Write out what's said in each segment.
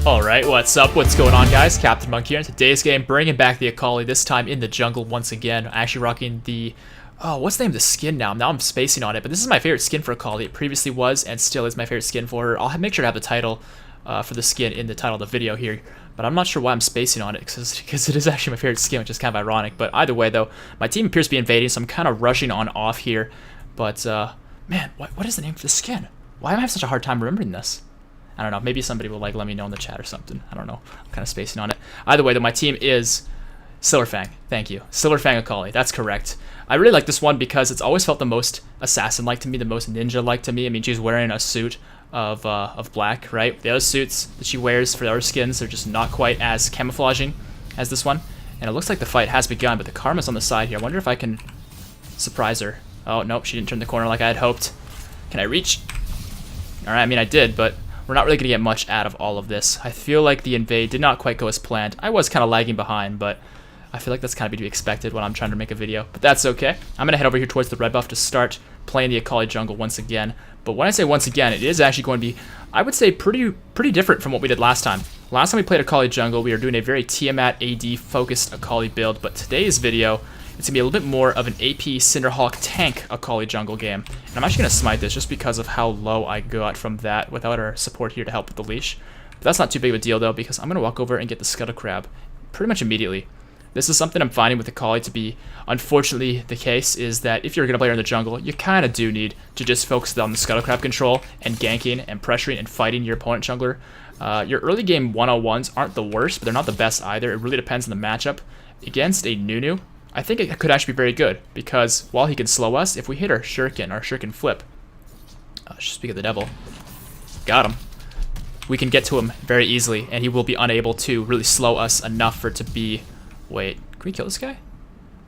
Alright, what's up? What's going on, guys? CaptainMonk here. In today's game, bringing back the Akali, this time in the jungle once again. Actually rocking the... Oh, what's the name of the skin now? Now I'm spacing on it, but this is my favorite skin for Akali. It previously was, and still is my favorite skin for her. I'll make sure to have the title for the skin in the title of the video here, but I'm not sure why I'm spacing on it, because it is actually my favorite skin, which is kind of ironic. But either way, though, my team appears to be invading, so I'm kind of rushing on off here. But, man, what is the name for the skin? Why am I having such a hard time remembering this? I don't know, maybe somebody will let me know in the chat or something. I don't know, I'm kind of spacing on it. Either way, though, my team is Silverfang. Thank you. Silverfang Akali, that's correct. I really like this one because it's always felt the most assassin-like to me, the most ninja-like to me. I mean, she's wearing a suit of black, right? The other suits that she wears for the other skins are just not quite as camouflaging as this one. And it looks like the fight has begun, but the Karma's on the side here. I wonder if I can surprise her. Oh, nope, she didn't turn the corner like I had hoped. Can I reach? Alright, I mean, I did, but we're not really going to get much out of all of this. I feel like the invade did not quite go as planned. I was kind of lagging behind, but I feel like that's kind of to be expected when I'm trying to make a video. But that's okay. I'm going to head over here towards the red buff to start playing the Akali jungle once again. But when I say once again, it is actually going to be, I would say, pretty different from what we did last time. Last time we played Akali jungle, we were doing a very Tiamat AD focused Akali build, but today's video, it's going to be a little bit more of an AP Cinderhawk tank Akali jungle game. And I'm actually going to smite this just because of how low I got from that without our support here to help with the leash. But that's not too big of a deal, though, because I'm going to walk over and get the Scuttle Crab pretty much immediately. This is something I'm finding with Akali to be, unfortunately, the case, is that if you're going to play her in the jungle, you kind of do need to just focus on the Scuttle Crab control and ganking and pressuring and fighting your opponent jungler. Your early game 101s aren't the worst, but they're not the best either. It really depends on the matchup. Against a Nunu, I think it could actually be very good, because while he can slow us, if we hit our Shuriken flip, speak of the devil, got him, we can get to him very easily, and he will be unable to really slow us enough for it to be... Wait, can we kill this guy?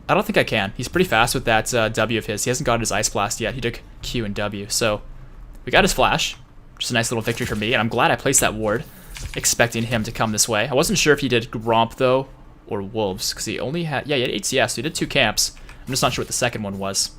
I don't think I can. He's pretty fast with that W of his. He hasn't got his Ice Blast yet. He took Q and W, so we got his Flash. Just a nice little victory for me, and I'm glad I placed that ward, expecting him to come this way. I wasn't sure if he did Gromp, though, or Wolves, because he only had... Yeah, he had 8 CS, so he did 2 camps. I'm just not sure what the second one was.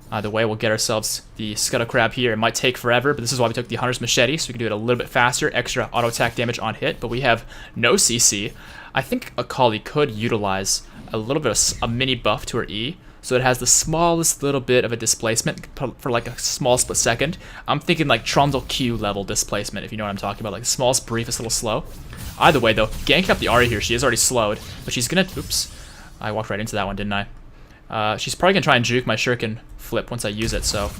Either way, we'll get ourselves the Scuttle Crab here. It might take forever, but this is why we took the Hunter's Machete, so we can do it a little bit faster, extra auto attack damage on hit, but we have no CC. I think Akali could utilize a little bit of a mini buff to her E, so it has the smallest little bit of a displacement for like a small split second. I'm thinking like Trundle Q level displacement, if you know what I'm talking about, like the smallest, briefest little slow. Either way, though, ganking up the Ahri here. She is already slowed, but she's gonna... Oops. I walked right into that one, didn't I? She's probably gonna try and juke my Shuriken flip once I use it, so...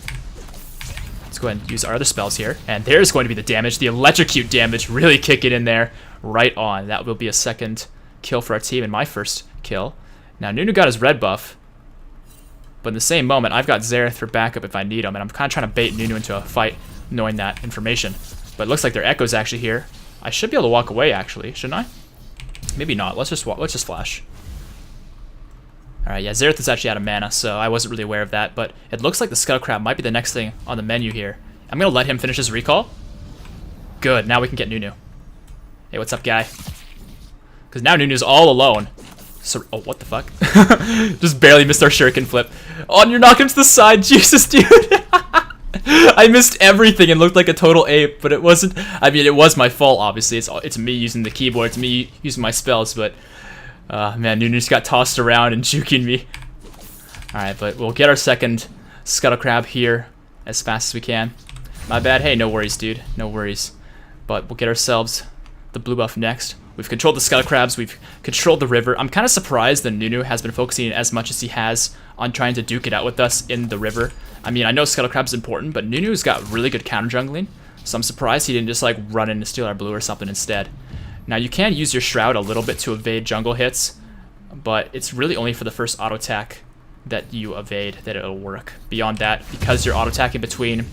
Let's go ahead and use our other spells here. And there's going to be the damage. The electrocute damage really kicking in there. Right on. That will be a second kill for our team and my first kill. Now, Nunu got his red buff. But in the same moment, I've got Xerath for backup if I need him. And I'm kind of trying to bait Nunu into a fight, knowing that information. But it looks like their Echo's actually here. I should be able to walk away, actually, shouldn't I? Maybe not. Let's just flash. Alright, yeah, Xerath is actually out of mana, so I wasn't really aware of that, but it looks like the Scuttle Crab might be the next thing on the menu here. I'm gonna let him finish his recall. Good, now we can get Nunu. Hey, what's up, guy? Because now Nunu's all alone. So, oh, what the fuck? Just barely missed our Shuriken flip. Oh, and you're knocking him to the side, Jesus, dude! I missed everything and looked like a total ape, but it wasn't... I mean, it was my fault, obviously. It's me using the keyboard, it's me using my spells, but... man, Nunu just got tossed around and juking me. Alright, but we'll get our second Scuttle Crab here as fast as we can. My bad. Hey, no worries, dude. No worries. But we'll get ourselves the blue buff next. We've controlled the Scuttle Crabs. We've controlled the river. I'm kind of surprised that Nunu has been focusing as much as he has on trying to duke it out with us in the river. I mean, I know Scuttle Crab's important, but Nunu's got really good counter jungling. So I'm surprised he didn't just like run in to steal our blue or something instead. Now, you can use your Shroud a little bit to evade jungle hits, but it's really only for the first auto attack that you evade that it'll work. Beyond that, because you're auto attacking between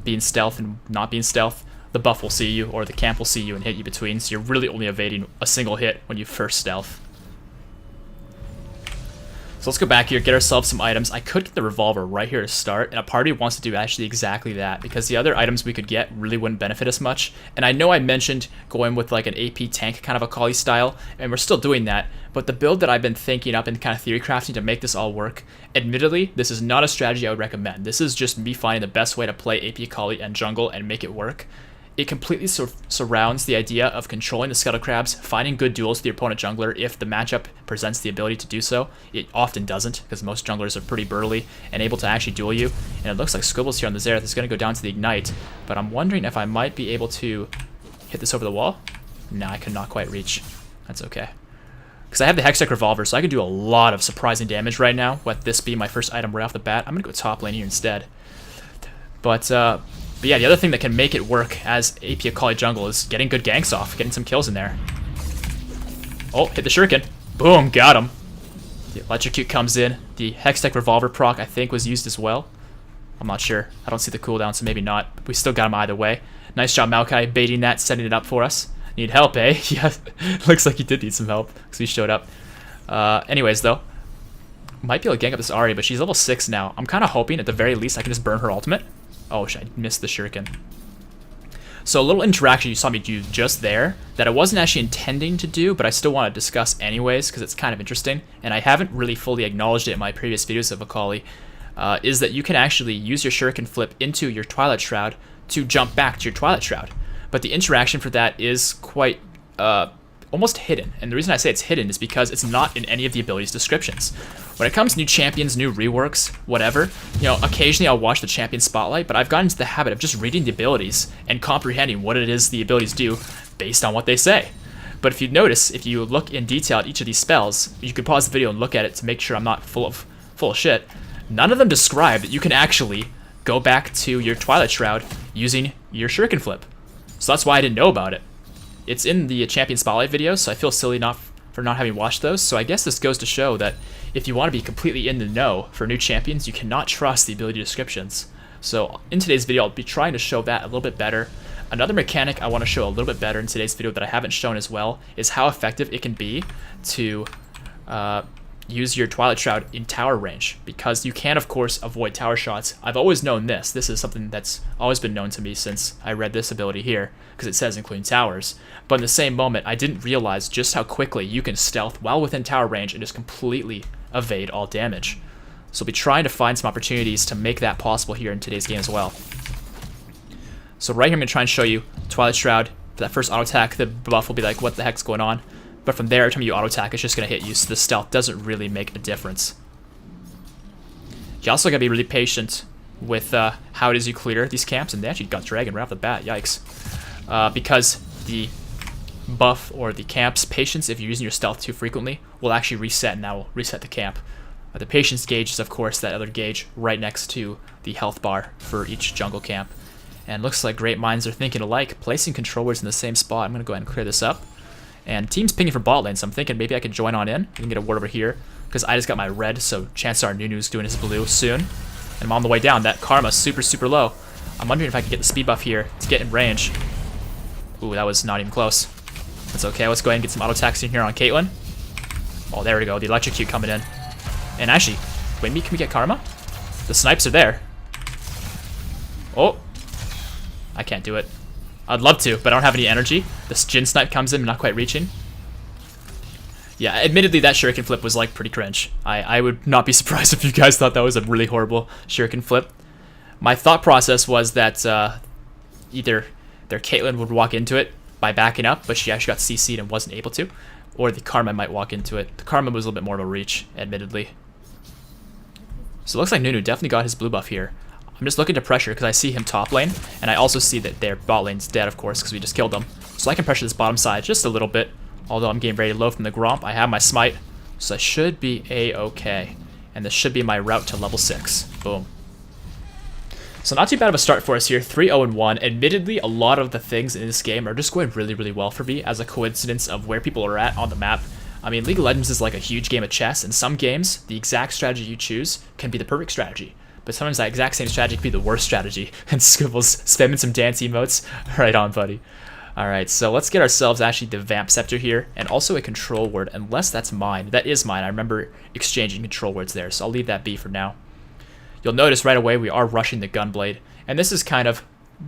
being stealth and not being stealth, the buff will see you, or the camp will see you and hit you between, so you're really only evading a single hit when you first stealth. So let's go back here, get ourselves some items. I could get the revolver right here to start, and a party wants to do actually exactly that, because the other items we could get really wouldn't benefit us much. And I know I mentioned going with like an AP tank kind of Akali style, and we're still doing that, but the build that I've been thinking up and kind of theory crafting to make this all work, admittedly, this is not a strategy I would recommend. This is just me finding the best way to play AP Akali and jungle and make it work. it completely surrounds the idea of controlling the Scuttle Crabs, finding good duels with your opponent jungler if the matchup presents the ability to do so. It often doesn't, because most junglers are pretty burly and able to actually duel you. And it looks like Squibbles here on the Xerath is going to go down to the Ignite, but I'm wondering if I might be able to hit this over the wall. No, I could not quite reach. That's okay. Because I have the Hextech Revolver, so I can do a lot of surprising damage right now, with this being my first item right off the bat. I'm going to go top lane here instead. But yeah, the other thing that can make it work as AP Akali jungle is getting good ganks off, getting some kills in there. Oh, hit the shuriken. Boom, got him. The Electrocute comes in. The Hextech Revolver proc, I think, was used as well. I'm not sure. I don't see the cooldown, so maybe not. We still got him either way. Nice job, Maokai, baiting that, setting it up for us. Need help, eh? Yeah, looks like he did need some help, because he showed up. Anyways, though, might be able to gank up this Ahri, but she's level 6 now. I'm kind of hoping, at the very least, I can just burn her ultimate. Oh, I missed the shuriken. So a little interaction you saw me do just there that I wasn't actually intending to do, but I still want to discuss anyways because it's kind of interesting, and I haven't really fully acknowledged it in my previous videos of Akali, is that you can actually use your shuriken flip into your Twilight Shroud to jump back to your Twilight Shroud. But the interaction for that is quite almost hidden, and the reason I say it's hidden is because it's not in any of the abilities descriptions. When it comes to new champions, new reworks, whatever, you know, occasionally I'll watch the champion spotlight, but I've gotten into the habit of just reading the abilities and comprehending what it is the abilities do based on what they say. But if you notice, if you look in detail at each of these spells, you could pause the video and look at it to make sure I'm not full of shit. None of them describe that you can actually go back to your Twilight Shroud using your shuriken flip. So that's why I didn't know about it. It's in the champion spotlight videos, so I feel silly for not having watched those. So I guess this goes to show that if you want to be completely in the know for new champions, you cannot trust the ability descriptions. So in today's video, I'll be trying to show that a little bit better. Another mechanic I want to show a little bit better in today's video that I haven't shown as well is how effective it can be to use your Twilight Shroud in tower range, because you can, of course, avoid tower shots. I've always known this. This is something that's always been known to me since I read this ability here, because it says including towers. But in the same moment, I didn't realize just how quickly you can stealth well within tower range and just completely evade all damage. So we'll be trying to find some opportunities to make that possible here in today's game as well. So right here, I'm going to try and show you Twilight Shroud. For that first auto attack, the buff will be like, what the heck's going on? But from there, every time you auto attack, it's just going to hit you, so the stealth doesn't really make a difference. You also got to be really patient with how it is you clear these camps, and they actually got Dragon right off the bat, yikes. Because the buff or the camp's patience, if you're using your stealth too frequently, will actually reset, and that will reset the camp. The patience gauge is, of course, that other gauge right next to the health bar for each jungle camp. And looks like great minds are thinking alike, placing control words in the same spot. I'm going to go ahead and clear this up. And team's pinging for bot lane, so I'm thinking maybe I could join on in. I can get a ward over here, because I just got my red, so chances are Nunu's doing his blue soon. And I'm on the way down. That Karma's super, super low. I'm wondering if I could get the speed buff here to get in range. Ooh, that was not even close. That's okay. Let's go ahead and get some auto attacks in here on Caitlyn. Oh, there we go. The Electrocute coming in. And actually, wait, can we get Karma? The snipes are there. Oh. I can't do it. I'd love to, but I don't have any energy. This Jhin snipe comes in, not quite reaching. Yeah, admittedly, that shuriken flip was like pretty cringe. I would not be surprised if you guys thought that was a really horrible shuriken flip. My thought process was that either their Caitlyn would walk into it by backing up, but she actually got CC'd and wasn't able to, or the Karma might walk into it. The Karma was a little bit more of a reach, admittedly. So it looks like Nunu definitely got his blue buff here. I'm just looking to pressure because I see him top lane, and I also see that their bot lane's dead, of course, because we just killed them. So I can pressure this bottom side just a little bit, although I'm getting very low from the Gromp. I have my smite, so I should be a-okay. And this should be my route to level 6. Boom. So not too bad of a start for us here, 3-0-1. Admittedly, a lot of the things in this game are just going really, really well for me as a coincidence of where people are at on the map. I mean, League of Legends is like a huge game of chess. In some games, the exact strategy you choose can be the perfect strategy. But sometimes that exact same strategy could be the worst strategy. And Scribble's spamming some dance emotes. Right on, buddy. Alright, so let's get ourselves actually the Vamp Scepter here, and also a control word, unless that's mine. That is mine. I remember exchanging control words there, so I'll leave that be for now. You'll notice right away we are rushing the Gunblade, and this is kind of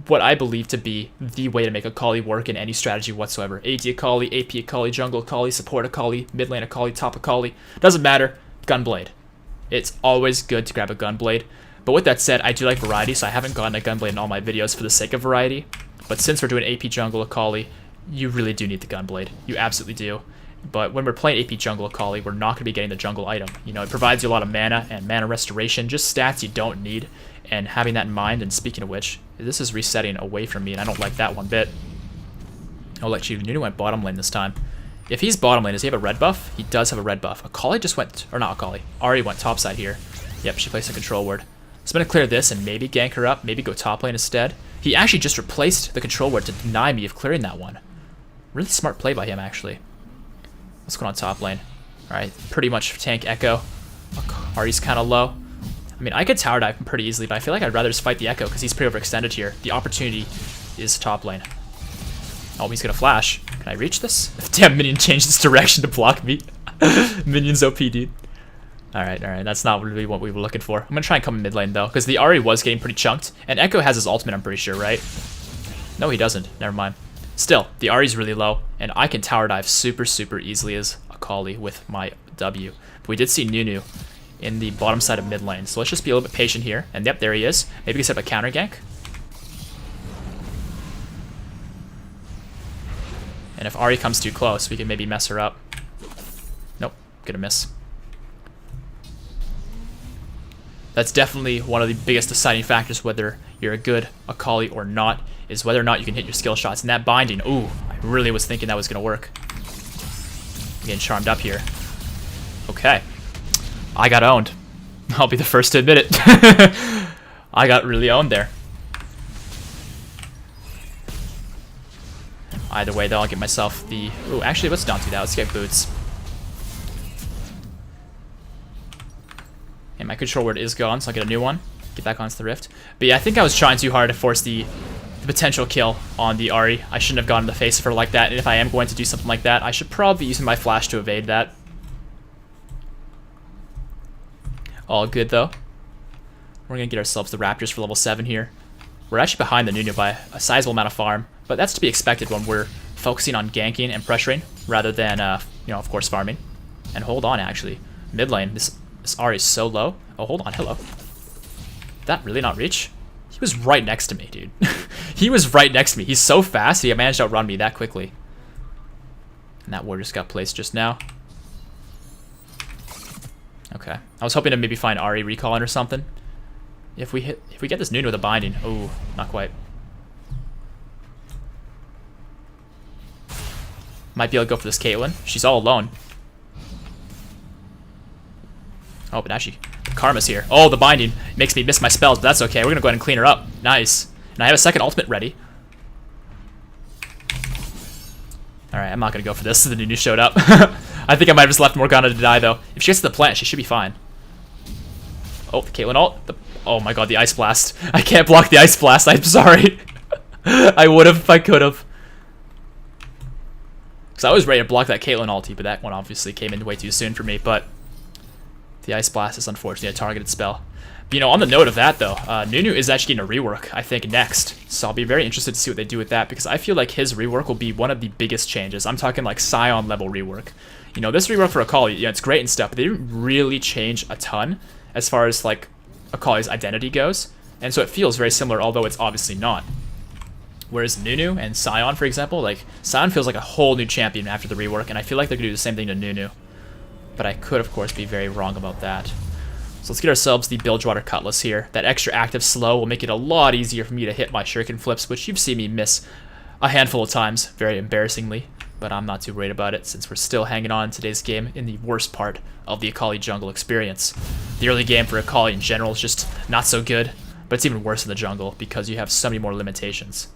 what I believe to be the way to make Akali work in any strategy whatsoever. AD Akali, AP Akali, Jungle Akali, Support Akali, Mid Lane Akali, Top Akali. Doesn't matter. Gunblade. It's always good to grab a Gunblade. But with that said, I do like variety, so I haven't gotten a Gunblade in all my videos for the sake of variety. But since we're doing AP jungle Akali, you really do need the Gunblade. You absolutely do. But when we're playing AP jungle Akali, we're not going to be getting the jungle item. You know, it provides you a lot of mana and mana restoration, just stats you don't need. And having that in mind, and speaking of which, this is resetting away from me, and I don't like that one bit. Oh, like, Nunu went bottom lane this time. If he's bottom lane, does he have a red buff? He does have a red buff. Akali just went, or not Akali, Ahri went topside here. Yep, she placed a control ward. So I'm going to clear this and maybe gank her up, maybe go top lane instead. He actually just replaced the control ward to deny me of clearing that one. Really smart play by him, actually. Let's go on top lane. Alright, pretty much tank Echo. Ahri's kind of low. I mean, I could tower dive him pretty easily, but I feel like I'd rather just fight the Echo because he's pretty overextended here. The opportunity is top lane. Oh, he's going to flash. Can I reach this? Damn, minion changed its direction to block me. Minion's OP, dude. Alright, that's not really what we were looking for. I'm going to try and come in mid lane, though, because the Ahri was getting pretty chunked. And Echo has his ultimate, I'm pretty sure, right? No, he doesn't. Never mind. Still, the Ahri's really low, and I can tower dive super easily as Akali with my W. But we did see Nunu in the bottom side of mid lane, so let's just be a little bit patient here. And yep, there he is. Maybe we can set up a counter gank. And if Ahri comes too close, we can maybe mess her up. Nope, gonna miss. That's definitely one of the biggest deciding factors whether you're a good Akali or not, is whether or not you can hit your skill shots. And that binding, ooh, I really was thinking that was gonna work. I'm getting charmed up here. Okay. I got owned. I'll be the first to admit it. I got really owned there. Either way, though, I'll get myself the... Ooh, actually, let's not do that. Let's get boots. And my control word is gone, so I'll get a new one. Get back onto the rift. But yeah, I think I was trying too hard to force the potential kill on the Ahri. I shouldn't have gone in the face of her like that. And if I am going to do something like that, I should probably be using my flash to evade that. All good, though. We're going to get ourselves the Raptors for level 7 here. We're actually behind the Nunu by a sizable amount of farm, but that's to be expected when we're focusing on ganking and pressuring rather than, you know, of course, farming. And hold on, actually. Mid lane, this Ahri is so low. Oh, hold on, hello. Did that really not reach? He was right next to me, dude. He was right next to me. He's so fast, he managed to outrun me that quickly. And that ward just got placed just now. Okay. I was hoping to maybe find Ahri recalling or something. If we get this Nunu with a binding. Ooh, not quite. Might be able to go for this Caitlyn. She's all alone. Oh, but actually, Karma's here. Oh, the binding makes me miss my spells, but that's okay. We're gonna go ahead and clean her up. Nice. And I have a second ultimate ready. Alright, I'm not gonna go for this. The Nunu showed up. I think I might have just left Morgana to die, though. If she gets to the plant, she should be fine. Oh, the Caitlyn ult. Oh my god, the Ice Blast. I can't block the Ice Blast. I'm sorry. I would have if I could have. Because I was ready to block that Caitlyn ulti, but that one obviously came in way too soon for me. But the Ice Blast is unfortunately a targeted spell. But, you know, on the note of that, though, Nunu is actually getting a rework, I think, next. So I'll be very interested to see what they do with that, because I feel like his rework will be one of the biggest changes. I'm talking like Scion level rework. You know, this rework for Akali, yeah, it's great and stuff, but they didn't really change a ton as far as, like, Akali's identity goes. And so it feels very similar, although it's obviously not. Whereas Nunu and Scion, for example, like, Scion feels like a whole new champion after the rework, and I feel like they're going to do the same thing to Nunu. But I could, of course, be very wrong about that. So let's get ourselves the Bilgewater Cutlass here. That extra active slow will make it a lot easier for me to hit my shuriken flips, which you've seen me miss a handful of times, very embarrassingly. But I'm not too worried about it, since we're still hanging on in today's game in the worst part of the Akali jungle experience. The early game for Akali in general is just not so good, but it's even worse in the jungle because you have so many more limitations.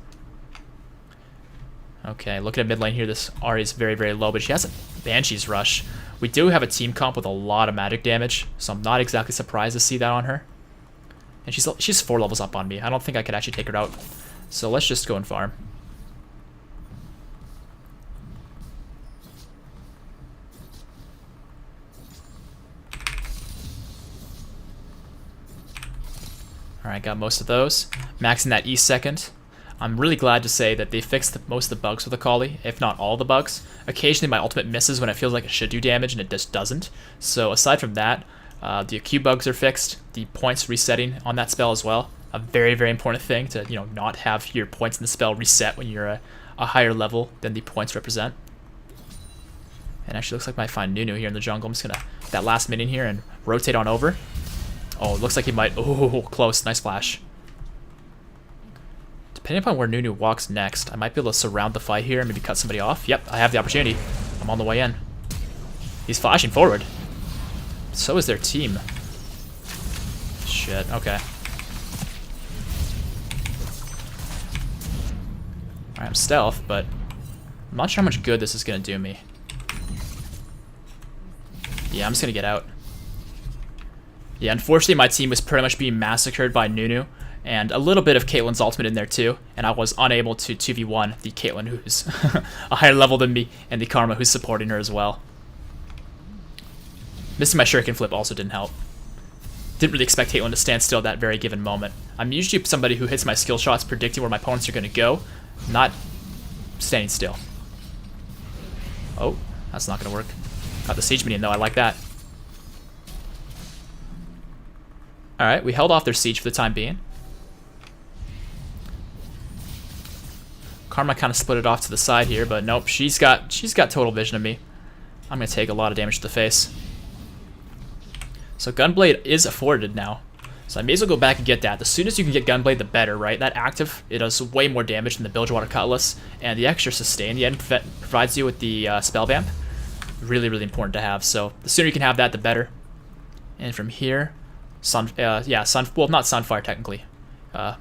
Okay, looking at mid lane here, this Ahri is very low, but she has a Banshee's Rush. We do have a team comp with a lot of magic damage, so I'm not exactly surprised to see that on her. And she's 4 levels up on me. I don't think I could actually take her out. So let's just go and farm. Alright, got most of those. Maxing that E second. I'm really glad to say that they fixed most of the bugs with Akali, if not all the bugs. Occasionally my ultimate misses when it feels like it should do damage and it just doesn't. So aside from that, the Q bugs are fixed, the points resetting on that spell as well. a very, very important thing to, you know, not have your points in the spell reset when you're a higher level than the points represent. And actually looks like I might find Nunu here in the jungle. I'm just gonna that last minion here and rotate on over. Oh, it looks like he might. Oh, close. Nice flash. Depending upon where Nunu walks next, I might be able to surround the fight here and maybe cut somebody off. Yep, I have the opportunity. I'm on the way in. He's flashing forward. So is their team. Shit, okay. Alright, I'm stealth, but I'm not sure how much good this is going to do me. Yeah, I'm just going to get out. Yeah, unfortunately my team was pretty much being massacred by Nunu, and a little bit of Caitlyn's ultimate in there too, and I was unable to 2v1 the Caitlyn who's a higher level than me, and the Karma who's supporting her as well. Missing my shuriken flip also didn't help. Didn't really expect Caitlyn to stand still at that very given moment. I'm usually somebody who hits my skill shots predicting where my opponents are going to go, not standing still. Oh, that's not going to work. Got the siege minion though, I like that. Alright, we held off their siege for the time being. Karma kind of split it off to the side here, but nope, she's got total vision of me. I'm going to take a lot of damage to the face. So Gunblade is afforded now. So I may as well go back and get that. The soonest you can get Gunblade, the better, right? that active, it does way more damage than the Bilgewater Cutlass, and the extra sustain the end provides you with the spell vamp. Really, really important to have. So the sooner you can have that, the better. And from here, well, not Sunfire technically. What's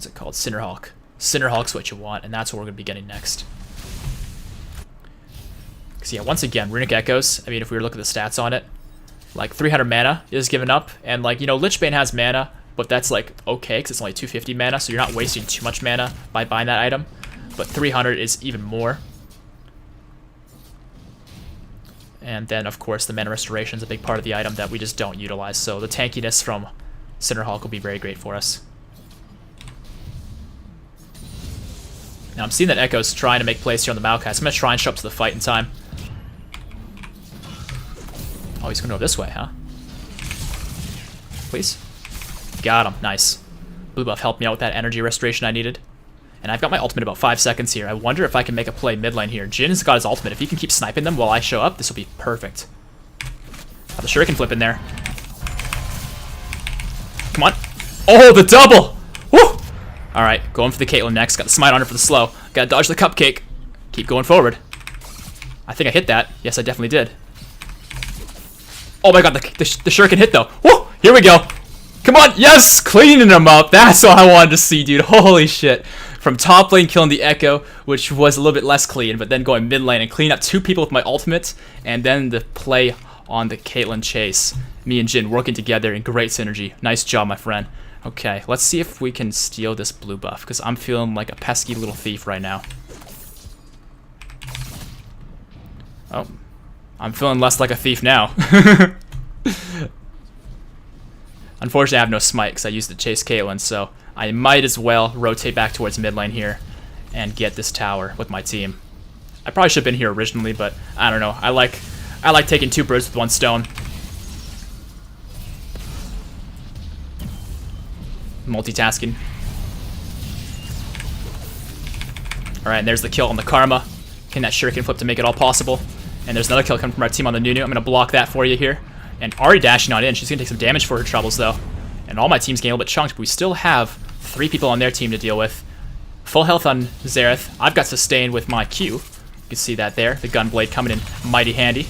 it called? Cinderhawk. Cinderhawk's what you want, and that's what we're going to be getting next. Because yeah, once again, Runic Echoes, I mean, if we were to look at the stats on it, like 300 mana is given up, and like, you know, Lichbane has mana, but that's like okay, because it's only 250 mana, so you're not wasting too much mana by buying that item, but 300 is even more. And then, of course, the mana restoration is a big part of the item that we just don't utilize, so the tankiness from Cinderhawk will be very great for us. Now, I'm seeing that Echo's trying to make plays here on the Maokai, so I'm going to try and show up to the fight in time. Oh, he's going to go this way, huh? Please? Got him. Nice. Blue buff helped me out with that energy restoration I needed. And I've got my ultimate about 5 seconds here. I wonder if I can make a play mid lane here. Jin's got his ultimate. If he can keep sniping them while I show up, this will be perfect. Got the shuriken flip in there. Come on. Oh, the double! Woo! Alright, going for the Caitlyn next. Got the smite on her for the slow. Gotta dodge the cupcake. Keep going forward. I think I hit that. Yes, I definitely did. Oh my god, the shuriken hit though. Woo! Here we go. Come on, yes! Cleaning them up. That's what I wanted to see, dude. Holy shit. From top lane killing the Echo, which was a little bit less clean, but then going mid lane and cleaning up 2 people with my ultimate, and then the play on the Caitlyn chase. Me and Jin working together in great synergy. Nice job, my friend. Okay, let's see if we can steal this blue buff, because I'm feeling like a pesky little thief right now. Oh, I'm feeling less like a thief now. Unfortunately, I have no smite because I used to chase Caitlyn, so I might as well rotate back towards mid lane here and get this tower with my team. I probably should have been here originally, but I don't know. I like taking 2 birds with 1 stone. Multitasking. Alright, and there's the kill on the Karma. Getting that shuriken flip to make it all possible. And there's another kill coming from our team on the Nunu. I'm going to block that for you here. And Ari dashing on in. She's going to take some damage for her troubles, though. And all my team's getting a little bit chunked, but we still have 3 people on their team to deal with. Full health on Xerath. I've got sustain with my Q. You can see that there. The Gunblade coming in mighty handy.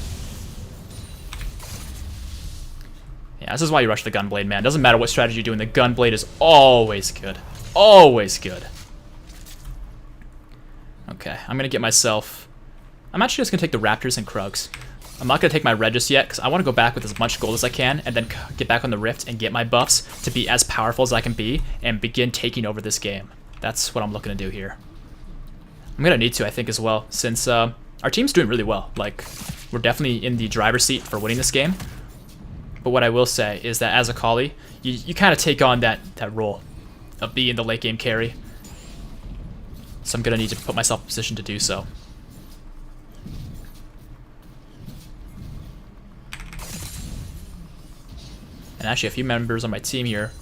Yeah, this is why you rush the Gunblade, man. Doesn't matter what strategy you're doing, the Gunblade is always good. Always good. Okay, I'm going to get myself... I'm actually just going to take the Raptors and Krugs. I'm not going to take my red just yet, because I want to go back with as much gold as I can, and then get back on the Rift and get my buffs to be as powerful as I can be, and begin taking over this game. That's what I'm looking to do here. I'm going to need to, I think, as well, since our team's doing really well. Like, we're definitely in the driver's seat for winning this game. But what I will say is that as Akali, you kind of take on that role of being the late game carry. So I'm going to need to put myself in a position to do so. And actually, a few members on my team here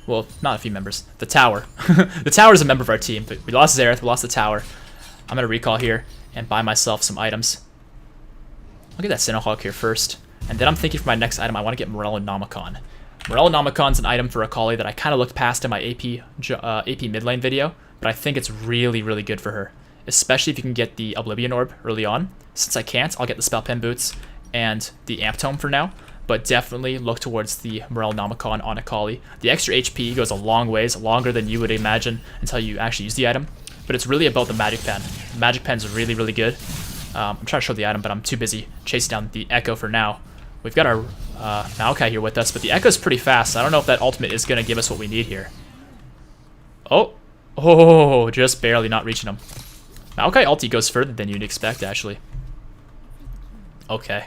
Well, not a few members. The tower. The tower is a member of our team, but we lost Xerath, we lost the tower. I'm going to recall here and buy myself some items. I'll get that Sinnohawk here first. And then I'm thinking for my next item, I want to get Morellonomicon. Morellonomicon's an item for Akali that I kind of looked past in my AP mid lane video, but I think it's really, really good for her. Especially if you can get the Oblivion Orb early on. Since I can't, I'll get the Spell Pen Boots and the Amp Tome for now. But definitely look towards the Morellonomicon on Akali. The extra HP goes a long ways, longer than you would imagine until you actually use the item. But it's really about the Magic Pen. The Magic Pen's really, really good. I'm trying to show the item, but I'm too busy chasing down the Echo for now. We've got our Maokai here with us, but the Echo's pretty fast. I don't know if that ultimate is going to give us what we need here. Oh, just barely not reaching him. Maokai ulti goes further than you'd expect, actually. Okay.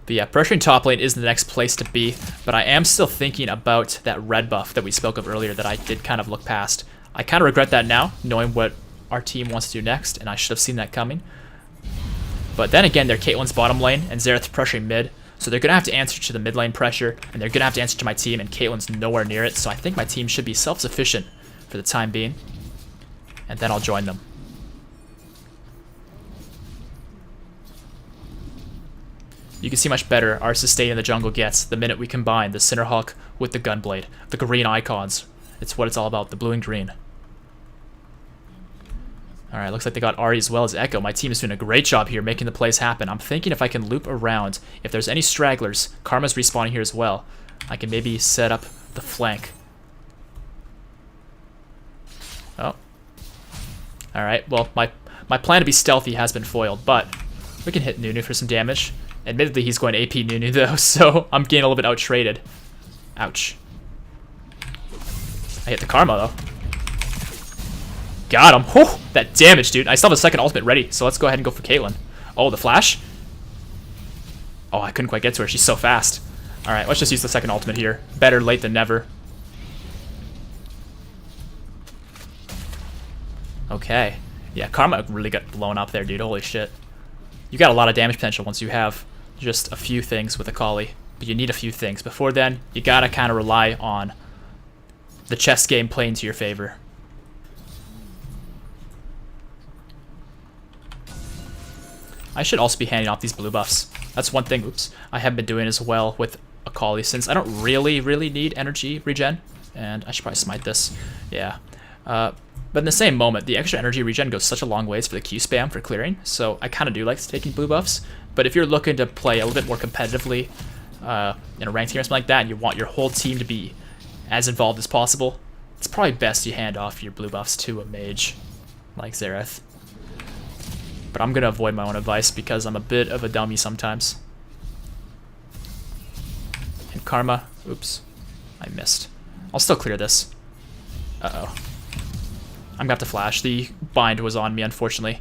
But yeah, pressuring top lane is the next place to be, but I am still thinking about that red buff that we spoke of earlier that I did kind of look past. I kind of regret that now, knowing what our team wants to do next, and I should have seen that coming. But then again, they're Caitlyn's bottom lane, and Xerath's pressuring mid, so they're going to have to answer to the mid lane pressure, and they're going to have to answer to my team, and Caitlyn's nowhere near it, so I think my team should be self-sufficient for the time being, and then I'll join them. You can see much better our sustain in the jungle gets the minute we combine the Cinderhawk with the Gunblade, the green icons. It's what it's all about, the blue and green. Alright, looks like they got Ahri as well as Echo. My team is doing a great job here making the plays happen. I'm thinking if I can loop around, if there's any stragglers, Karma's respawning here as well, I can maybe set up the flank. Oh. Alright, well, my plan to be stealthy has been foiled, but we can hit Nunu for some damage. Admittedly, he's going AP Nunu though, so I'm getting a little bit out-traded. Ouch. I hit the Karma though. Got him. Oh, that damage, dude. I still have a second ultimate ready, so let's go ahead and go for Caitlyn. Oh, the flash? Oh, I couldn't quite get to her. She's so fast. Alright, let's just use the second ultimate here. Better late than never. Okay. Yeah, Karma really got blown up there, dude. Holy shit. You got a lot of damage potential once you have just a few things with Akali. But you need a few things. Before then, you gotta kind of rely on the chess game playing to your favor. I should also be handing off these blue buffs. That's one thing, oops, I have been doing as well with Akali, since I don't really need energy regen. And I should probably smite this. Yeah. But in the same moment, the extra energy regen goes such a long ways for the Q spam for clearing, so I kind of do like taking blue buffs. But if you're looking to play a little bit more competitively in a ranked game or something like that, and you want your whole team to be as involved as possible, it's probably best you hand off your blue buffs to a mage like Xerath. But I'm going to avoid my own advice because I'm a bit of a dummy sometimes. And Karma, oops, I missed. I'll still clear this. Uh-oh. I'm going to have to flash. The bind was on me, unfortunately.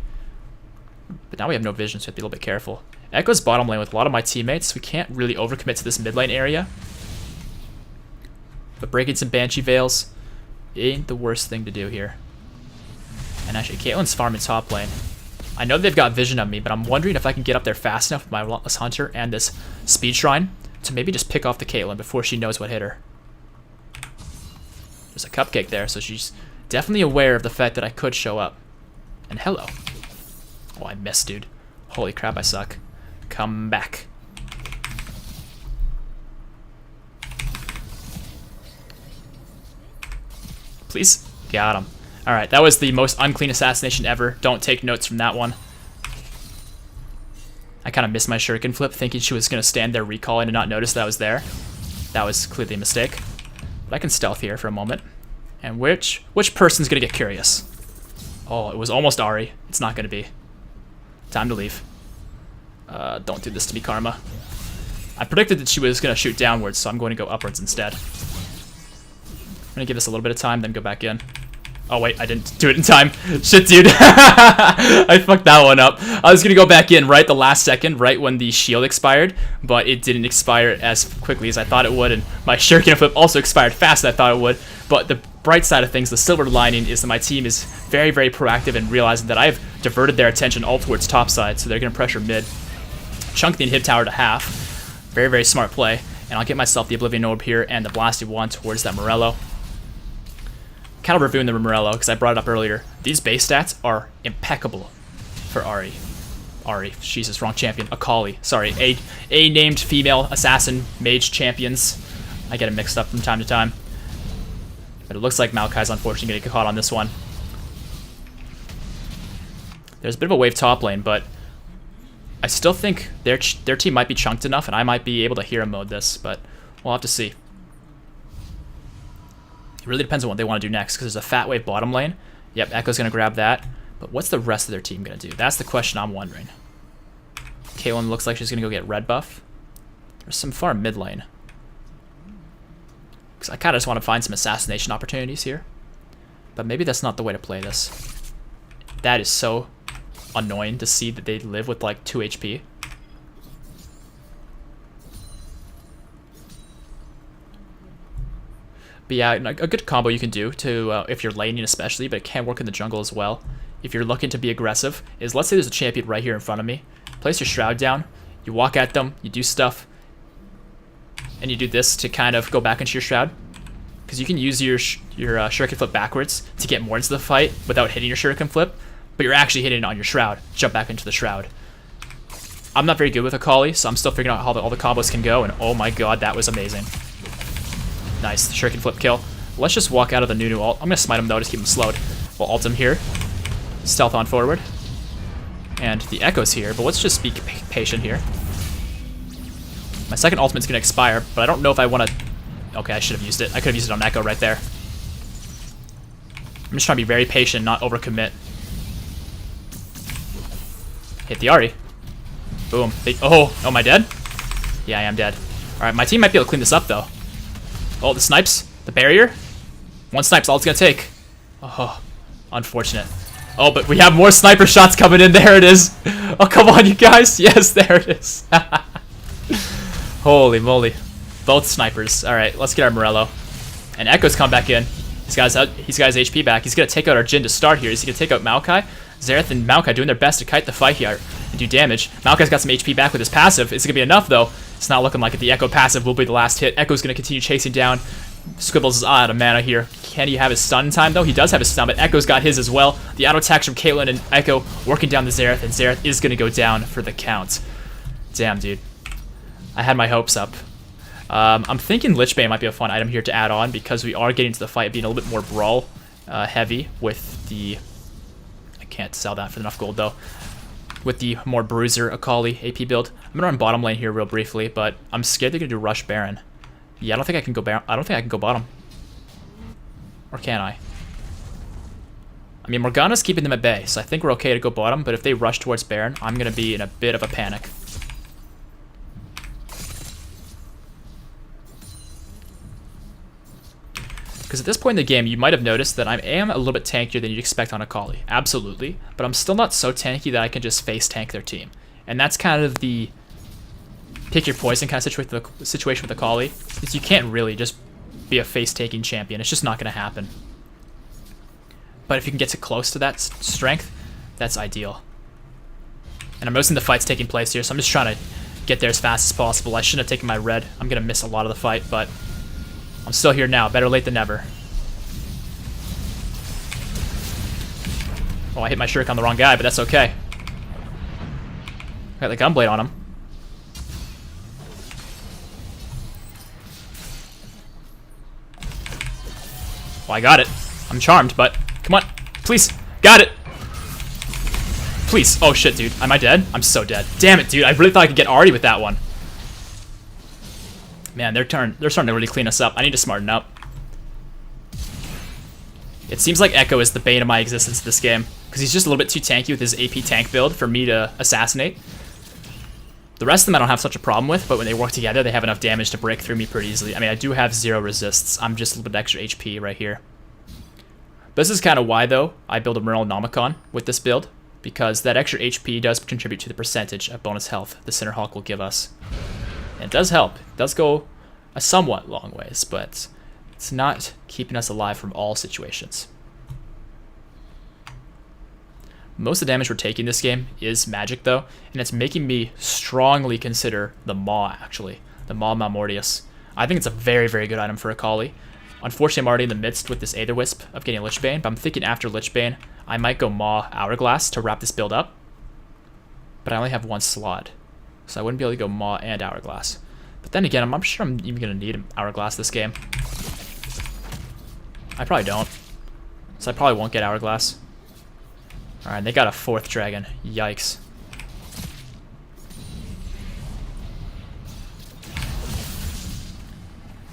But now we have no vision, so I have to be a little bit careful. Echo's bottom lane with a lot of my teammates. We can't really overcommit to this mid lane area. But breaking some Banshee Veils ain't the worst thing to do here. And actually, Caitlyn's farming top lane. I know they've got vision of me, but I'm wondering if I can get up there fast enough with my Relentless Hunter and this Speed Shrine to maybe just pick off the Caitlyn before she knows what hit her. There's a cupcake there, so she's definitely aware of the fact that I could show up. And hello. Oh, I missed, dude. Holy crap, I suck. Come back. Please? Got him. Alright, that was the most unclean assassination ever. Don't take notes from that one. I kind of missed my shuriken flip, thinking she was going to stand there recalling and not notice that I was there. That was clearly a mistake. But I can stealth here for a moment. And which person's going to get curious? Oh, it was almost Ahri. It's not going to be. Time to leave. Don't do this to me, Karma. I predicted that she was going to shoot downwards, so I'm going to go upwards instead. I'm going to give this a little bit of time, then go back in. Oh wait, I didn't do it in time. Shit, dude. I fucked that one up. I was gonna go back in right the last second, right when the shield expired, but it didn't expire as quickly as I thought it would, and my shuriken flip also expired fast as I thought it would. But the bright side of things, the silver lining, is that my team is very, very proactive in realizing that I've diverted their attention all towards top side, so they're gonna pressure mid. Chunk the inhib tower to half. Very, very smart play. And I'll get myself the Oblivion Orb here and the Blasty Wand towards that Morello. Kind of reviewing the Morello because I brought it up earlier. These base stats are impeccable for Ahri, Jesus, wrong champion. Akali, sorry, a named female assassin mage champions. I get it mixed up from time to time. But it looks like Maokai's unfortunately going to get caught on this one. There's a bit of a wave top lane, but I still think their team might be chunked enough, and I might be able to hero mode this, but we'll have to see. It really depends on what they want to do next, because there's a fat wave bottom lane. Yep, Echo's going to grab that. But what's the rest of their team going to do? That's the question I'm wondering. Caitlyn looks like she's going to go get red buff. There's some far mid lane. Because I kind of just want to find some assassination opportunities here. But maybe that's not the way to play this. That is so annoying to see that they live with like 2 HP. But yeah, a good combo you can do to if you're laning especially, but it can work in the jungle as well. If you're looking to be aggressive, is let's say there's a champion right here in front of me. Place your shroud down, you walk at them, you do stuff, and you do this to kind of go back into your shroud. Because you can use your shuriken flip backwards to get more into the fight without hitting your shuriken flip, but you're actually hitting it on your shroud. Jump back into the shroud. I'm not very good with Akali, so I'm still figuring out how all the combos can go, and oh my god, that was amazing. Nice, shuriken flip kill. Let's just walk out of the Nunu ult. I'm going to smite him though, just keep him slowed. We'll ult him here. Stealth on forward. And the Echo's here, but let's just be patient here. My second ultimate's going to expire, but I don't know if I want to... Okay, I should have used it. I could have used it on Echo right there. I'm just trying to be very patient, not overcommit. Hit the Ahri. Boom. Oh, am I dead? Yeah, I am dead. Alright, my team might be able to clean this up, though. Oh, the snipes. The barrier. One snipe's all it's going to take. Oh, unfortunate. Oh, but we have more sniper shots coming in. There it is. Oh, come on, you guys. Yes, there it is. Holy moly. Both snipers. All right, let's get our Morello. And Echo's come back in. He's got his HP back. He's going to take out our Jhin to start here. Is he going to take out Maokai? Xerath and Maokai doing their best to kite the fight here and do damage. Maokai's got some HP back with his passive. Is it going to be enough, though? It's not looking like it. The Echo passive will be the last hit. Echo's going to continue chasing down. Squibbles is out of mana here. Can he have his stun in time, though? He does have his stun, but Echo's got his as well. The auto attacks from Caitlyn and Echo working down the Xerath, and Xerath is going to go down for the count. Damn, dude. I had my hopes up. I'm thinking Lichbane might be a fun item here to add on because we are getting to the fight being a little bit more brawl heavy with the... I can't sell that for enough gold, though. With the more Bruiser Akali AP build. I'm going to run bottom lane here real briefly, but I'm scared they're going to do Rush Baron. Yeah, I don't think I can go bottom. Or can I? I mean, Morgana's keeping them at bay, so I think we're okay to go bottom, but if they rush towards Baron, I'm going to be in a bit of a panic. Because at this point in the game, you might have noticed that I am a little bit tankier than you'd expect on Akali. Absolutely. But I'm still not so tanky that I can just face tank their team. And that's kind of the pick your poison kind of situation with Akali. Is you can't really just be a face-taking champion. It's just not going to happen. But if you can get to close to that strength, that's ideal. And I'm noticing the fight's taking place here, so I'm just trying to get there as fast as possible. I shouldn't have taken my red. I'm going to miss a lot of the fight, but I'm still here now. Better late than never. Oh, I hit my shuriken on the wrong guy, but that's okay. Got the gunblade on him. Well, I got it. I'm charmed, but come on. Please. Got it. Please. Oh, shit, dude. Am I dead? I'm so dead. Damn it, dude. I really thought I could get Ahri with that one. Man, they're starting to really clean us up. I need to smarten up. It seems like Echo is the bane of my existence this game, because he's just a little bit too tanky with his AP tank build for me to assassinate. The rest of them I don't have such a problem with, but when they work together, they have enough damage to break through me pretty easily. I mean, I do have 0 resists. I'm just a little bit extra HP right here. This is kind of why, though, I build a Merle-Nomicon with this build, because that extra HP does contribute to the percentage of bonus health the Center Hulk will give us. And it does help. It does go a somewhat long ways, but it's not keeping us alive from all situations. Most of the damage we're taking this game is magic, though, and it's making me strongly consider the Maw, actually. the Maw Malmortius. I think it's a very, very good item for Akali. Unfortunately, I'm already in the midst with this Aether Wisp of getting Lich Bane, but I'm thinking after Lich Bane, I might go Maw Hourglass to wrap this build up. But I only have one slot, so I wouldn't be able to go Maw and Hourglass. But then again, I'm not sure I'm even going to need Hourglass this game. I probably don't, so I probably won't get Hourglass. Alright, they got a 4th dragon. Yikes.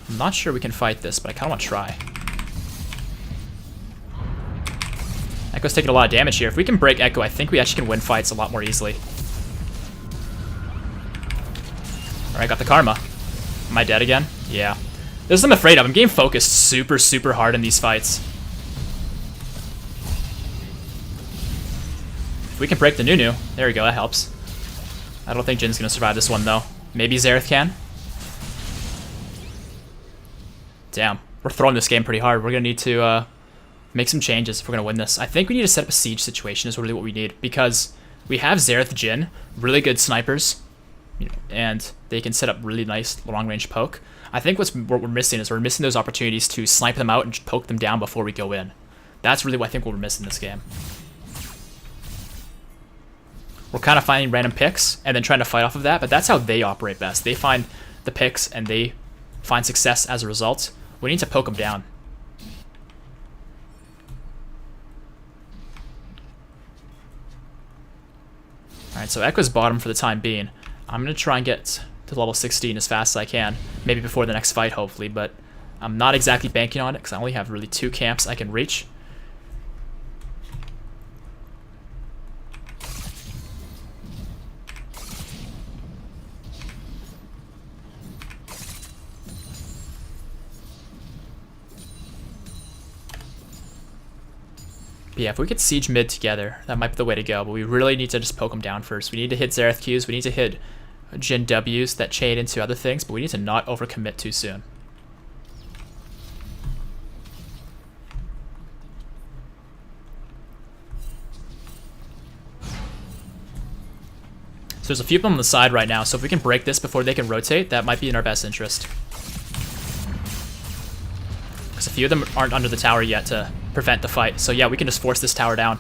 I'm not sure we can fight this, but I kind of want to try. Echo's taking a lot of damage here. If we can break Echo, I think we actually can win fights a lot more easily. Alright, got the Karma. Am I dead again? Yeah. This is what I'm afraid of. I'm getting focused super, super hard in these fights. If we can break the Nunu, there we go, that helps. I don't think Jin's going to survive this one, though. Maybe Xerath can? Damn, we're throwing this game pretty hard. We're going to need to make some changes if we're going to win this. I think we need to set up a siege situation is really what we need, because we have Xerath Jin, really good snipers, and they can set up really nice long-range poke. I think what we're missing is we're missing those opportunities to snipe them out and poke them down before we go in. That's really what I think we're missing this game. We're kind of finding random picks and then trying to fight off of that, but that's how they operate best. They find the picks and they find success as a result. We need to poke them down. Alright, so Echo's bottom for the time being. I'm going to try and get to level 16 as fast as I can. Maybe before the next fight, hopefully, but I'm not exactly banking on it because I only have really 2 camps I can reach. Yeah, if we could siege mid together, that might be the way to go, but we really need to just poke them down first. We need to hit Xerath Qs, we need to hit Jin Ws that chain into other things, but we need to not overcommit too soon. So there's a few of them on the side right now, so if we can break this before they can rotate, that might be in our best interest. Because a few of them aren't under the tower yet to prevent the fight. So yeah, we can just force this tower down.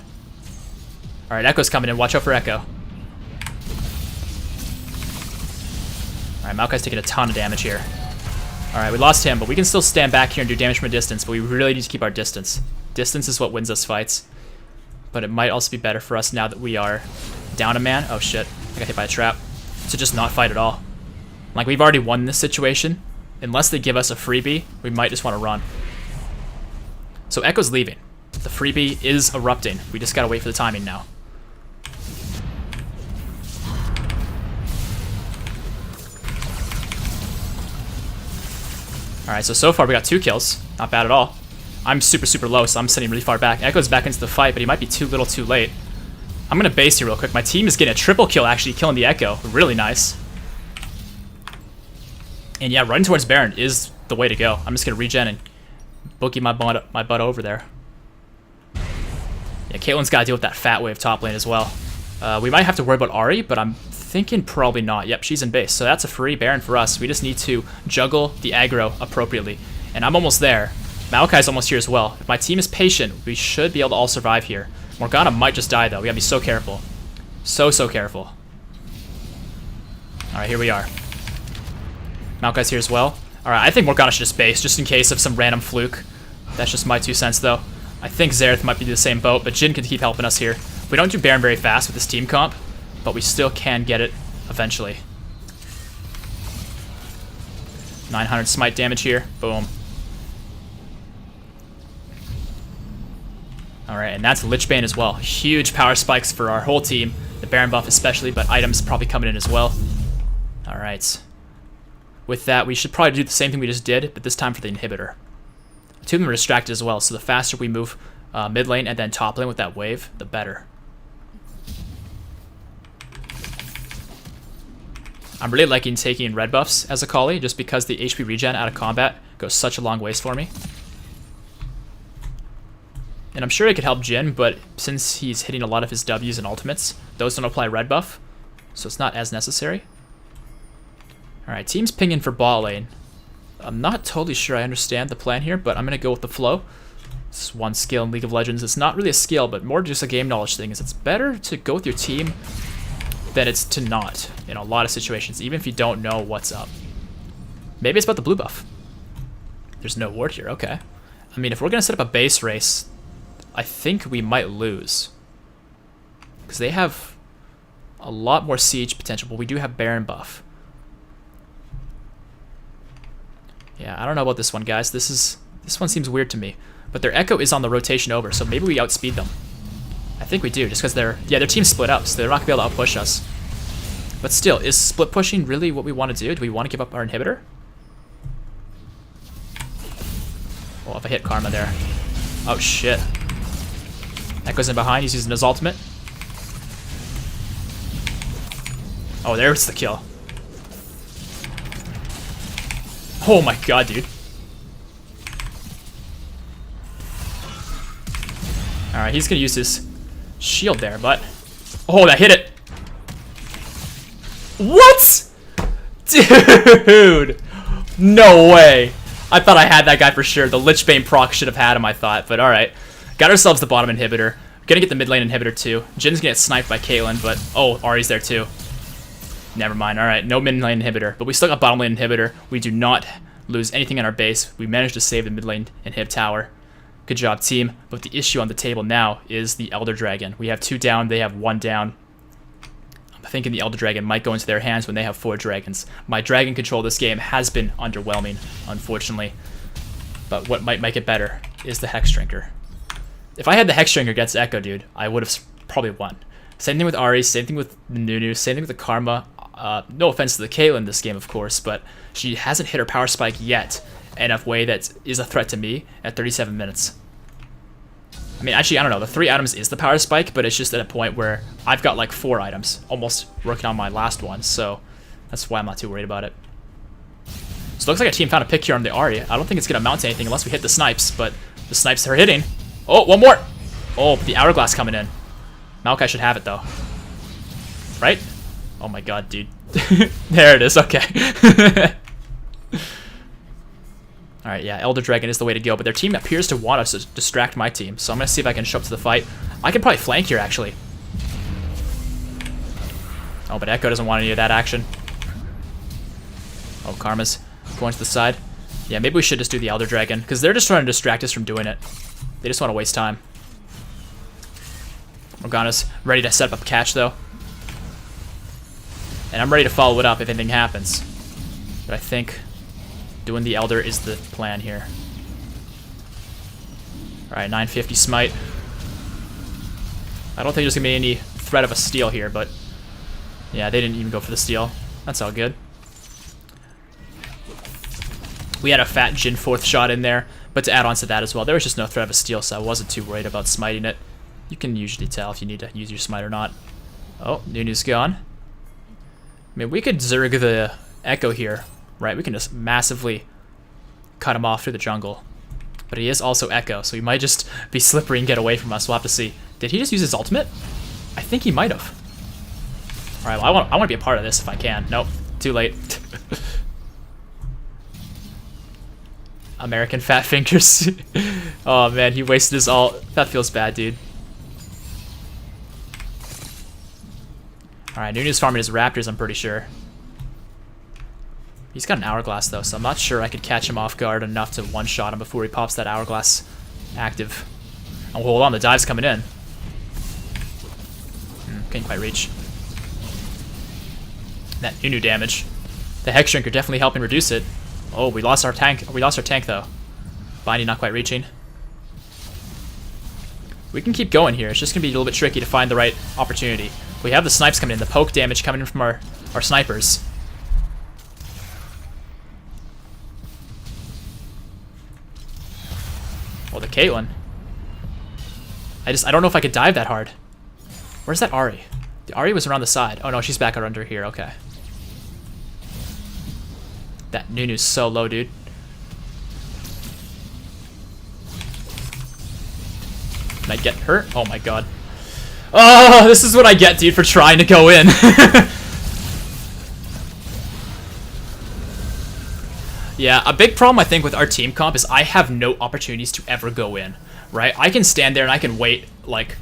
Alright, Echo's coming in. Watch out for Echo. Alright, Maokai's taking a ton of damage here. Alright, we lost him, but we can still stand back here and do damage from a distance, but we really need to keep our distance. Distance is what wins us fights. But it might also be better for us now that we are down a man. Oh shit, I got hit by a trap. To just not fight at all. Like, we've already won this situation. Unless they give us a freebie, we might just want to run. So Echo's leaving. The freebie is erupting. We just gotta wait for the timing now. Alright, so far we got 2 kills. Not bad at all. I'm super, super low, so I'm sitting really far back. Echo's back into the fight, but he might be too little too late. I'm gonna base here real quick. My team is getting a triple kill, actually, killing the Echo. Really nice. And yeah, running towards Baron is the way to go. I'm just gonna regen and boogie my butt over there. Yeah, Caitlyn's got to deal with that fat wave top lane as well. We might have to worry about Ahri, but I'm thinking probably not. Yep, she's in base, so that's a free Baron for us. We just need to juggle the aggro appropriately. And I'm almost there. Maokai's almost here as well. If my team is patient, we should be able to all survive here. Morgana might just die, though. We gotta be so careful. So careful. Alright, here we are. Maokai's here as well. Alright, I think Morgana should just base, just in case of some random fluke. That's just my 2 cents, though. I think Xerath might be the same boat, but Jin can keep helping us here. We don't do Baron very fast with this team comp, but we still can get it eventually. 900 smite damage here. Boom. Alright, and that's Lich Bane as well. Huge power spikes for our whole team. The Baron buff especially, but items probably coming in as well. Alright. With that, we should probably do the same thing we just did, but this time for the inhibitor. 2 of them are distracted as well, so the faster we move mid lane and then top lane with that wave, the better. I'm really liking taking red buffs as Akali, just because the HP regen out of combat goes such a long ways for me. And I'm sure it could help Jin, but since he's hitting a lot of his Ws and ultimates, those don't apply red buff, so it's not as necessary. Alright, team's pinging for bot lane. I'm not totally sure I understand the plan here, but I'm going to go with the flow. This is one skill in League of Legends. It's not really a skill, but more just a game knowledge thing. Is it's better to go with your team than it's to not in a lot of situations, even if you don't know what's up. Maybe it's about the blue buff. There's no ward here, okay. I mean, if we're going to set up a base race, I think we might lose. Because they have a lot more siege potential, but we do have Baron buff. Yeah, I don't know about this one, guys. This one seems weird to me. But their Echo is on the rotation over, so maybe we outspeed them. I think we do, just because their team's split up, so they're not going to be able to outpush us. But still, is split pushing really what we want to do? Do we want to give up our inhibitor? Well, if I hit Karma there. Oh, shit. Echo's in behind, he's using his ultimate. Oh, there's the kill. Oh my god, dude. Alright, he's gonna use his shield there, but... Oh, that hit it! What?! Dude! No way! I thought I had that guy for sure. The Lichbane proc should have had him, I thought, but alright. Got ourselves the bottom inhibitor. Gonna get the mid lane inhibitor too. Jin's gonna get sniped by Caitlyn, but... Oh, Ahri's there too. Never mind, alright. No mid lane inhibitor, but we still got bottom lane inhibitor. We do not lose anything in our base. We managed to save the mid lane inhib tower. Good job, team. But the issue on the table now is the Elder Dragon. We have 2 down, they have 1 down. I'm thinking the Elder Dragon might go into their hands when they have 4 dragons. My dragon control this game has been underwhelming, unfortunately. But what might make it better is the Hex Drinker. If I had the Hex Drinker against Echo, dude, I would have probably won. Same thing with Ahri, same thing with Nunu, same thing with the Karma. No offense to the Caitlyn this game, of course, but she hasn't hit her power spike yet in a way that is a threat to me at 37 minutes. I mean, actually, I don't know. The 3 items is the power spike, but it's just at a point where I've got like 4 items, almost working on my last one, so that's why I'm not too worried about it. So it looks like our team found a pick here on the Ahri. I don't think it's going to amount to anything unless we hit the snipes, but the snipes are hitting. Oh, one more! Oh, the hourglass coming in. Maokai should have it, though. Right? Oh my god, dude. There it is, okay. Alright, yeah, Elder Dragon is the way to go, but their team appears to want us to distract my team, so I'm going to see if I can show up to the fight. I can probably flank here, actually. Oh, but Echo doesn't want any of that action. Oh, Karma's going to the side. Yeah, maybe we should just do the Elder Dragon, because they're just trying to distract us from doing it. They just want to waste time. Morgana's ready to set up a catch, though. And I'm ready to follow it up if anything happens. But I think doing the Elder is the plan here. Alright, 950 smite. I don't think there's going to be any threat of a steal here, but... Yeah, they didn't even go for the steal. That's all good. We had a fat Jin 4th shot in there, but to add on to that as well, there was just no threat of a steal, so I wasn't too worried about smiting it. You can usually tell if you need to use your smite or not. Oh, Nunu's gone. I mean, we could Zerg the Echo here, right? We can just massively cut him off through the jungle. But he is also Echo, so he might just be slippery and get away from us. We'll have to see. Did he just use his ultimate? I think he might have. Alright, well, I want to be a part of this if I can. Nope, too late. American fat fingers. Oh man, he wasted his ult. That feels bad, dude. Alright, Nunu's farming his raptors, I'm pretty sure. He's got an hourglass though, so I'm not sure I could catch him off guard enough to one-shot him before he pops that hourglass active. Oh, hold on, the dive's coming in. Can't quite reach. That Nunu damage. The Hex Shrinker definitely helping reduce it. Oh, we lost our tank. We lost our tank though. Binding not quite reaching. We can keep going here. It's just gonna be a little bit tricky to find the right opportunity. We have the snipes coming in, the poke damage coming in from our snipers. Well, the Caitlyn. I don't know if I could dive that hard. Where's that Ahri? The Ahri was around the side. Oh no, she's back under here, okay. That Nunu's so low, dude. Can I get her? Oh my god. Oh, this is what I get, dude, for trying to go in. Yeah, a big problem I think with our team comp is I have no opportunities to ever go in, right? I can stand there and I can wait like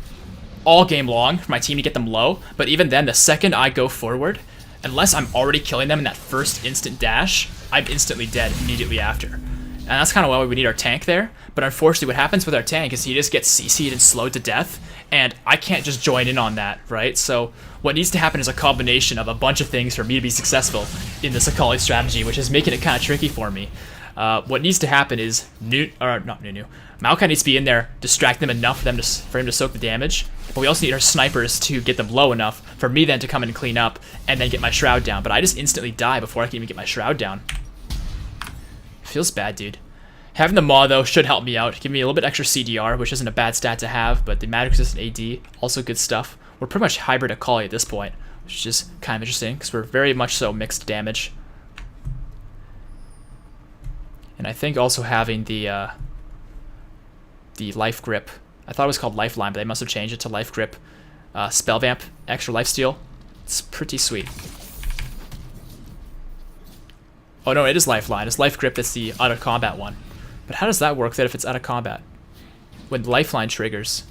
all game long for my team to get them low, but even then, the second I go forward, unless I'm already killing them in that first instant dash, I'm instantly dead immediately after. And that's kind of why we need our tank there, but unfortunately what happens with our tank is he just gets CC'd and slowed to death, and I can't just join in on that, right? So what needs to happen is a combination of a bunch of things for me to be successful in this Akali strategy, which is making it kind of tricky for me. What needs to happen is Maokai needs to be in there, distract them enough for him to soak the damage, but we also need our snipers to get them low enough for me then to come in and clean up and then get my shroud down. But I just instantly die before I can even get my shroud down. Feels bad, dude. Having the Maw, though, should help me out. Give me a little bit extra CDR, which isn't a bad stat to have, but the magic resistant AD, also good stuff. We're pretty much hybrid Akali at this point, which is kind of interesting, because we're very much so mixed damage. And I think also having the life grip. I thought it was called Lifeline, but they must have changed it to life grip. Spell Vamp, extra lifesteal. It's pretty sweet. Oh no, it is Lifeline. It's life grip that's the out of combat one. But how does that work then if it's out of combat? When Lifeline triggers.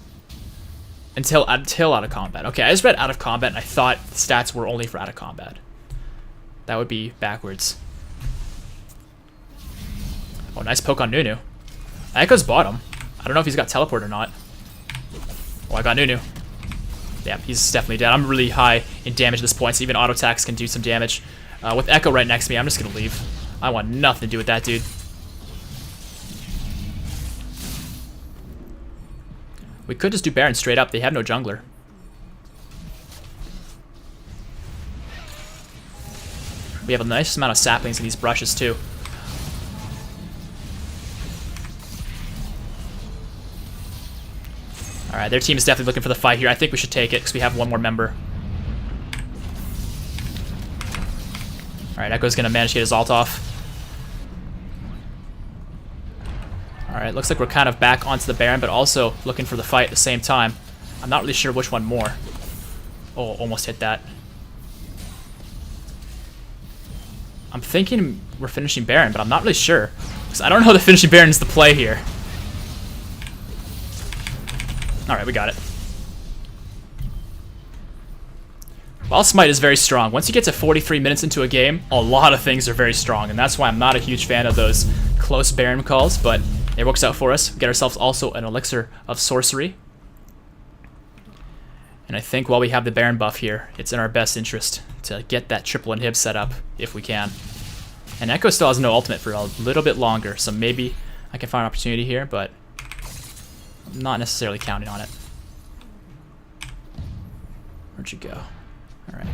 Until out of combat. Okay, I just read out of combat and I thought the stats were only for out of combat. That would be backwards. Oh, nice poke on Nunu. Echo's bottom. I don't know if he's got teleport or not. Oh, I got Nunu. Yeah, he's definitely dead. I'm really high in damage at this point, so even auto attacks can do some damage. With Echo right next to me, I'm just gonna leave. I want nothing to do with that dude. We could just do Baron straight up. They have no jungler. We have a nice amount of saplings in these brushes too. Alright, their team is definitely looking for the fight here. I think we should take it because we have one more member. Alright, Echo's going to manage to get his ult off. Alright, looks like we're kind of back onto the Baron, but also looking for the fight at the same time. I'm not really sure which one more. Oh, almost hit that. I'm thinking we're finishing Baron, but I'm not really sure. Because I don't know the finishing Baron is the play here. Alright, we got it. While Smite is very strong, once you get to 43 minutes into a game, a lot of things are very strong, and that's why I'm not a huge fan of those close Baron calls, but it works out for us. We get ourselves also an Elixir of Sorcery. And I think while we have the Baron buff here, it's in our best interest to get that triple inhib set up, if we can. And Echo still has no ultimate for a little bit longer, so maybe I can find an opportunity here, but I'm not necessarily counting on it. Where'd you go? Alright.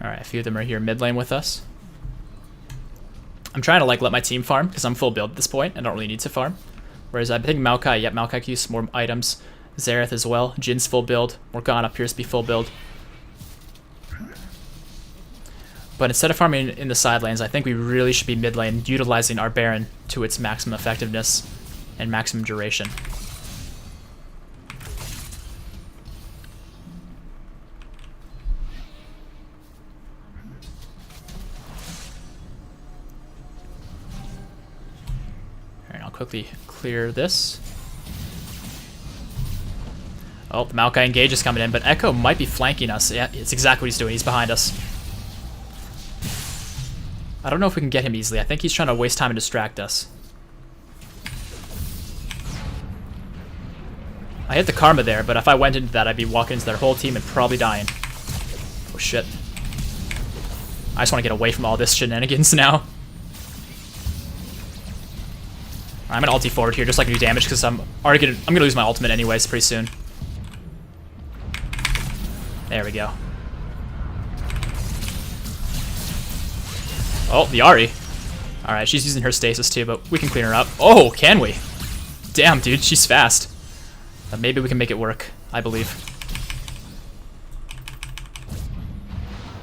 Alright, a few of them are here mid lane with us. I'm trying to like let my team farm because I'm full build at this point. I don't really need to farm. Whereas I think Maokai, yep, Maokai can use some more items. Xerath as well. Jin's full build. Morgana appears to be full build. But instead of farming in the side lanes, I think we really should be mid lane, utilizing our Baron to its maximum effectiveness and maximum duration. Alright, I'll quickly clear this. Oh, the Maokai engage is coming in, but Echo might be flanking us. Yeah, it's exactly what he's doing. He's behind us. I don't know if we can get him easily. I think he's trying to waste time and distract us. I hit the Karma there, but if I went into that, I'd be walking into their whole team and probably dying. Oh shit. I just want to get away from all this shenanigans now. I'm gonna ulti forward here just so I can do damage because I'm gonna lose my ultimate anyways pretty soon. There we go. Oh, the Ahri. Alright, she's using her stasis too, but we can clean her up. Oh, can we? Damn, dude, she's fast. But maybe we can make it work, I believe.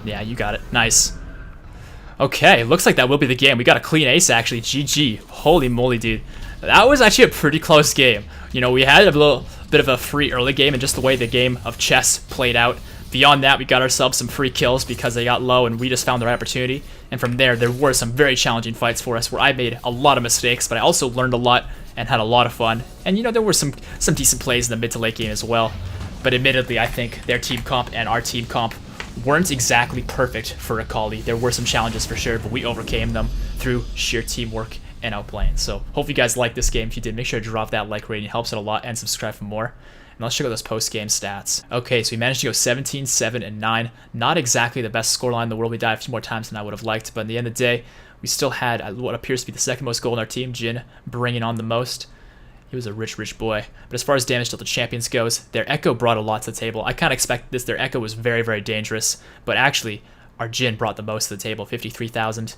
Yeah, you got it. Nice. Okay, looks like that will be the game. We got a clean ace, actually. GG. Holy moly, dude. That was actually a pretty close game. You know, we had a bit of a free early game and just the way the game of chess played out. Beyond that, we got ourselves some free kills because they got low and we just found the right opportunity. And from there were some very challenging fights for us where I made a lot of mistakes, but I also learned a lot and had a lot of fun. And, you know, there were some decent plays in the mid to late game as well. But admittedly, I think their team comp and our team comp weren't exactly perfect for Akali. There were some challenges for sure, but we overcame them through sheer teamwork and outplaying. So hope you guys liked this game. If you did, make sure to drop that like rating. It helps it a lot, and subscribe for more. And let's check out those post-game stats. Okay, so we managed to go 17, 7, and 9. Not exactly the best scoreline in the world. We died a few more times than I would have liked, but in the end of the day, we still had what appears to be the second most goal in our team, Jin bringing on the most. He was a rich boy. But as far as damage to the champions goes, their Echo brought a lot to the table. I kind of expected this. Their Echo was very dangerous, but actually, our Jin brought the most to the table, 53,000.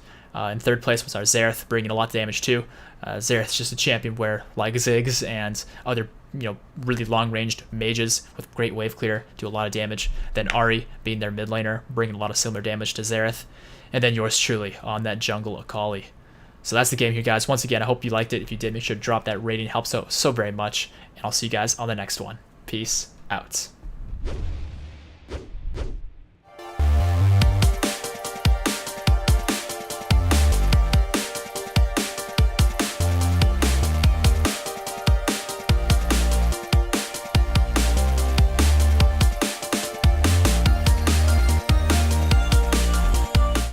In third place was our Xerath, bringing a lot of damage too. Xerath's just a champion where, like Ziggs and other, you know, really long-ranged mages with great wave clear do a lot of damage. Then Ari being their mid laner, bringing a lot of similar damage to Xerath. And then yours truly on that jungle Akali. So that's the game here, guys. Once again, I hope you liked it. If you did, make sure to drop that rating. It helps out so very much. And I'll see you guys on the next one. Peace out.